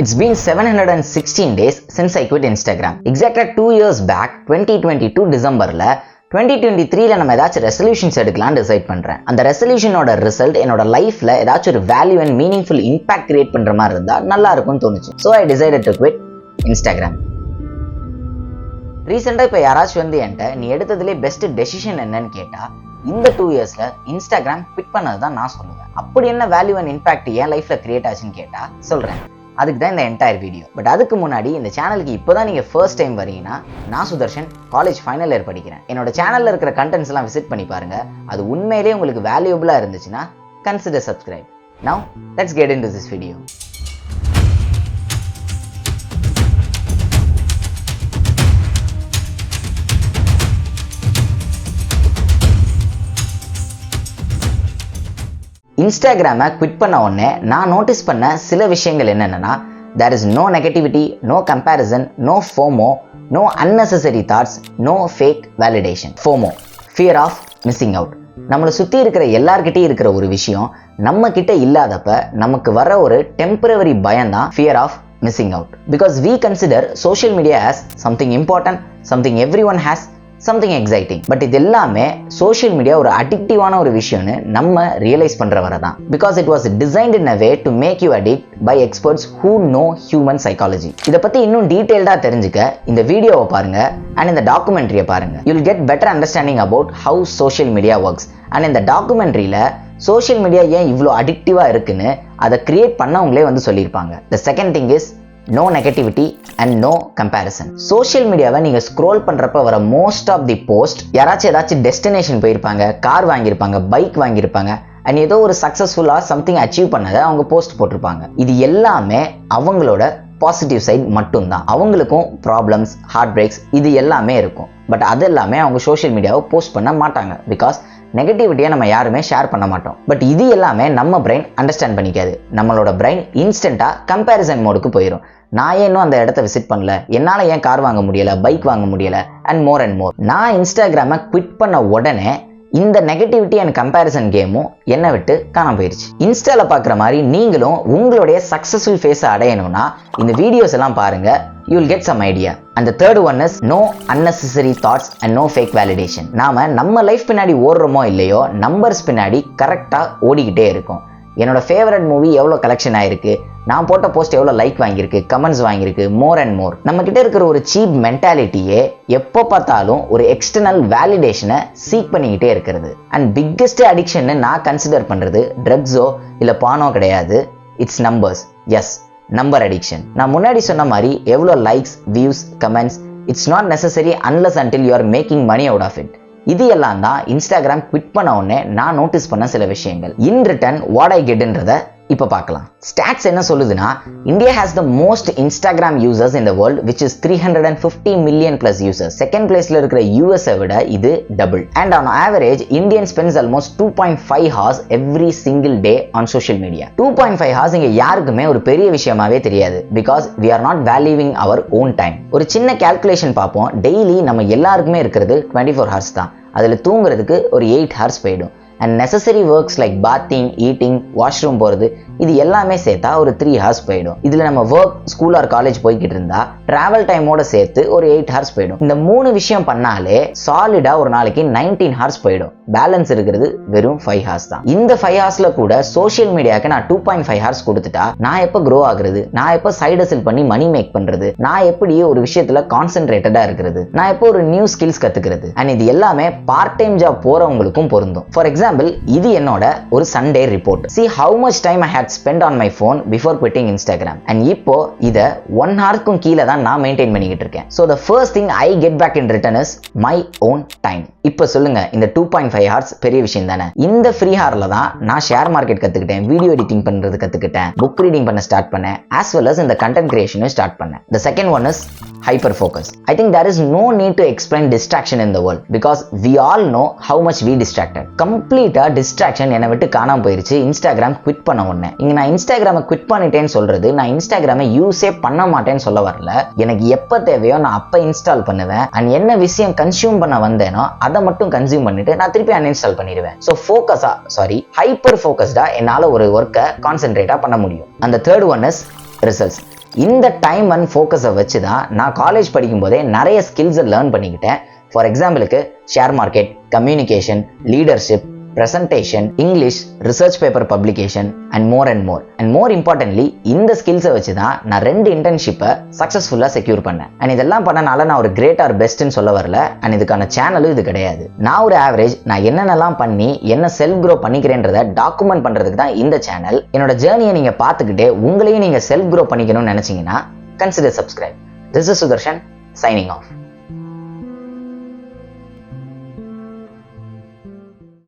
It's been 716 days since I quit Instagram. Exactly 2 years back, 2022 டிசம்பர்ல 2023ல நம்ம ஏதாச்சும் resolutions எடுக்கலாம்னு டிசைட் பண்றேன். அந்த ரெசல்யூஷனோட ரிசல்ட் என்னோட லைஃப்ல ஏதாச்சும் ஒரு value and meaningful impact create பண்ற மாதிரி இருந்தா நல்லா இருக்கும்னு தோணுச்சு. So I decided to quit Instagram. ரீசெண்டா இப்போ யாராச்சும் வந்து என்கிட்ட நீ எடுத்ததுலேயே பெஸ்ட் டெசிஷன் என்னன்னு கேட்டா இந்த 2 இயர்ஸ்ல இன்ஸ்டாகிராம் குவிட் பண்ணது தான் நான் சொல்லுவேன். அப்படி என்ன வேல்யூ அண்ட் இம்பாக்ட் என் லைஃப்ல கிரியேட் ஆச்சுன்னு கேட்டா சொல்றேன். அதுக்கு தான் இந்த என்டையர் வீடியோ. பட் அதுக்கு முன்னாடி இந்த சேனலுக்கு இப்போதான் நீங்க ஃபர்ஸ்ட் டைம் வரீங்கன்னா, நான் சுதர்ஷன், காலேஜ் ஃபைனல் இயர் படிக்கிறேன். என்னோட சேனல்ல இருக்கிற கண்டென்ட்ஸ் எல்லாம் விசிட் பண்ணி பாருங்க. அது உண்மையிலேயே உங்களுக்கு வேல்யூபிளா இருந்துச்சுன்னா consider subscribe. Now let's get into this video. இன்ஸ்டாகிராமை குவிட் பண்ண உடனே நான் நோட்டீஸ் பண்ண சில விஷயங்கள் என்னென்னா, there is no negativity, no comparison, no FOMO, no unnecessary thoughts, no fake validation. FOMO, fear of missing out. நம்மளை சுற்றி இருக்கிற எல்லார்கிட்டையும் இருக்கிற ஒரு விஷயம் நம்ம கிட்ட இல்லாதப்ப நமக்கு வர ஒரு டெம்பரவரி பயம்தான் fear of missing out. Because we consider social media as something important, something everyone has, something exciting. But இது எல்லாமே சோஷியல் மீடியா ஒரு அடிக்டிவான ஒரு விஷயம்னு நம்ம ரியலைஸ் பண்ற வரை தான். Because it was designed in a way to make you addict by experts who know human psychology. இதை பத்தி இன்னும் டீடைல்டா தெரிஞ்சுக்க இந்த வீடியோவை பாருங்க அண்ட் இந்த டாக்குமெண்ட்ரியை பாருங்க. You will get better understanding about how social media works. And இந்த டாக்குமெண்ட்ரியில சோஷியல் மீடியா ஏன் இவ்வளோ அடிக்டிவா இருக்குன்னு அதை கிரியேட் பண்ணவங்களே வந்து சொல்லியிருப்பாங்க. The second thing is no negativity and no comparison. Social மீடியாவை நீங்க ஸ்க்ரோல் பண்றப்ப வர மோஸ்ட் ஆஃப் தி போஸ்ட் யாராச்சும் ஏதாச்சும் டெஸ்டினேஷன் போயிருப்பாங்க, கார் வாங்கியிருப்பாங்க, பைக் வாங்கியிருப்பாங்க அண்ட் ஏதோ ஒரு சக்சஸ்ஃபுல்லா சம்திங் அச்சீவ் பண்ணதை அவங்க போஸ்ட் போட்டிருப்பாங்க. இது எல்லாமே அவங்களோட பாசிட்டிவ் சைட் மட்டும்தான். அவங்களுக்கும் ப்ராப்ளம்ஸ், ஹார்ட் பிரேக்ஸ் இது எல்லாமே இருக்கும். பட் அது எல்லாமே அவங்க சோஷியல் மீடியாவை போஸ்ட் பண்ண மாட்டாங்க. பிகாஸ் நெகட்டிவிட்டியை நம்ம யாருமே ஷேர் பண்ண மாட்டோம். பட் இது எல்லாமே நம்ம பிரெயின் அண்டர்ஸ்டாண்ட் பண்ணிக்காது. நம்மளோட பிரெயின் இன்ஸ்டன்டா கம்பேரிசன் மோடுக்கு போயிடும். நான் ஏன் இன்னும் அந்த இடத்த விசிட் பண்ணல, என்னால ஏன் கார் வாங்க முடியல, பைக் வாங்க முடியல அண்ட் மோர். நான் இன்ஸ்டாகிராமை குவிட் பண்ண உடனே இந்த நெகட்டிவிட்டி அண்ட் கம்பேரிசன் கேமும் என்னை விட்டு காணாம போயிருச்சு. இன்ஸ்டால பாக்குற மாதிரி நீங்களும் உங்களுடைய சக்சஸ்ஃபுல் ஃபேஸை அடையணும்னா இந்த வீடியோஸ் எல்லாம் பாருங்க. You will get some idea. And the third one is no unnecessary thoughts and no fake validation. நம்ம லைஃப் பின்னாடி ஓடுறோமோ இல்லையோ நம்பர்ஸ் பின்னாடி கரெக்டா ஓடிக்கிட்டே இருக்கும். என்னோட ஃபேவரட் மூவி எவ்வளோ கலெக்ஷன் ஆயிருக்கு, நான் போட்ட போஸ்ட் எவ்வளோ லைக் வாங்கியிருக்கு, கமெண்ட்ஸ் வாங்கியிருக்கு, மோர் அண்ட் மோர். நம்ம கிட்ட இருக்கிற ஒரு சீப் மென்டாலிட்டியே எப்போ பார்த்தாலும் ஒரு எக்ஸ்டர்னல் வேலிடேஷனை சீக் பண்ணிக்கிட்டே இருக்கிறது. அண்ட் பிக்கெஸ்ட் அடிக்ஷன் நான் கன்சிடர் பண்றது ட்ரக்ஸோ இல்லை பானோ கிடையாது. It's numbers. Yes, number addiction. நான் முன்னாடி சொன்ன மாதிரி எவ்வளோ likes, views, comments it's not necessary unless until you are making money out of it. இது எல்லாம் தான் இன்ஸ்டாகிராம் குவிட் பண்ண உடனே நான் நோட்டீஸ் பண்ண சில விஷயங்கள். இன் ரிட்டர்ன் வாட் ஐ கெட்ன்றத இப்போ பார்க்கலாம். ஸ்டாட்ஸ் என்ன சொல்லுதுன்னா, India has the most Instagram users in the world which is 350 million plus users. Second பிளேஸ்ல இருக்கிற யூஎஸ்ஐ விட இது double. And on average Indian spends almost 2.5 hours every single day on social media. 2.5 hours இங்க யாருக்குமே ஒரு பெரிய விஷயமாவே தெரியாது. Because we are not valuing our own time. ஒரு சின்ன கால்குலேஷன் பார்ப்போம். டெய்லி நம்ம எல்லாருக்குமே இருக்கிறது 24 hours தான். அதில் தூங்குறதுக்கு ஒரு 8 hours போயிடும். And necessary works like bathing, eating, washroom போகிறது இது எல்லாமே சேர்த்தா ஒரு 3 hours போயிடும். இதில் நம்ம ஒர்க், ஸ்கூல் ஆர் காலேஜ் போய்கிட்டு இருந்தா டிராவல் டைமோட சேர்த்து ஒரு 8 hours போயிடும். இந்த 3 விஷயம் பண்ணாலே சாலிடா ஒரு நாளைக்கு 19 hours போயிடும். பேலன்ஸ் இருக்கிறது வெறும் 5 hours தான். இந்த 5 hoursல கூட சோஷியல் மீடியாவுக்கு நான் 2.5 hours கொடுத்துட்டா நான் எப்போ க்ரோ ஆகுறது, நான் எப்போ சைட் ஹசில் பண்ணி மணி மேக் பண்றது, நான் எப்படி ஒரு விஷயத்துல கான்சென்ட்ரேட்டடா இருக்கிறது, நான் எப்போ ஒரு நியூ ஸ்கில்ஸ் கத்துக்கிறது. அண்ட் இது எல்லாமே பார்ட் டைம் ஜாப் போறவங்களுக்கும் பொருந்தும். ஃபார் எக்ஸாம்பிள், இது என்னோட ஒரு Sunday report. See how much time I had spent on my phone before quitting Instagram. And இப்போ இத 1 hourக்கும் கீழே தான் நான் மெயின்டைன் பண்ணிக்கிட்டு இருக்கேன். So the first thing I get back in return is my own time. இப்போ சொல்லுங்க, இந்த 2.5 hours பெரிய விஷயம் தானே? இந்த ஃப்ரீ ஹார்ல தான் நான் ஷேர் மார்க்கெட் கத்துக்கிட்டேன், வீடியோ எடிட்டிங் பண்றது கத்துக்கிட்டேன், புக் ரீடிங் பண்ண ஸ்டார்ட் பண்ணேன், as well as இந்த கண்டென்ட் கிரியேஷனும் ஸ்டார்ட் பண்ணேன். The second one is hyper focus. I think there is no need to explain distraction in the world because we all know how much we distracted. Complete distraction என்னை விட்டு காணாம போயிருச்சு Instagram quit பண்ண உடனே. இங்க நான் இன்ஸ்டாகிராமை quit பண்ணிட்டேன்னு சொல்றது நான் இன்ஸ்டாகிராமை யூஸே பண்ண மாட்டேன்னு சொல்ல வரல. எனக்கு எப்ப தேவையோ நான் அப்ப இன்ஸ்டால் பண்ணுவேன். அண்ட் என்ன விஷயம் கன்சியூம் பண்ண வந்தேனோ அதை மட்டும் கன்சியூம் பண்ணிட்டு நான் திருப்பி அன்இன்ஸ்டால் பண்ணிடுவேன். ஸோ ஹைப்பர் ஃபோக்கஸ்டா என்னால ஒரு ஒர்க்கை கான்சென்ட்ரேட்டா பண்ண முடியும். அந்த தேர்ட் ஒன் இஸ் ரிசல்ட்ஸ். இந்த டைம் அண்ட் ஃபோக்கஸை வச்சு தான் நான் காலேஜ் படிக்கும்போதே நிறைய ஸ்கில்ஸை லேர்ன் பண்ணிக்கிட்டேன். ஃபார் எக்ஸாம்பிளுக்கு share market, communication, leadership, presentation, English, research paper publication and more importantly இந்த ஸ்கில்ஸை வச்சு தான் நான் 2 இன்டர்ன்ஷிப்பை சக்ஸஸ்ஃபுல்லாக செக்யூர் பண்ணேன். அண்ட் இதெல்லாம் பண்ணனால நான் ஒரு கிரேட் ஆர் பெஸ்ட்னு சொல்ல வரல. அண்ட் இதுக்கான சேனலும் இது கிடையாது. நான் ஒரு ஆவரேஜ், நான் என்னென்னலாம் பண்ணி என்ன செல்ஃப் க்ரோ பண்ணிக்கிறேன்றதை டாக்குமெண்ட் பண்ணுறதுக்கு தான் இந்த சேனல். என்னோட ஜேர்னியை நீங்கள் பார்த்துக்கிட்டே உங்களையும் நீங்கள் செல்ஃப் க்ரோ பண்ணிக்கணும்னு நினச்சிங்கன்னா consider subscribe. This is Sudarshan, signing of.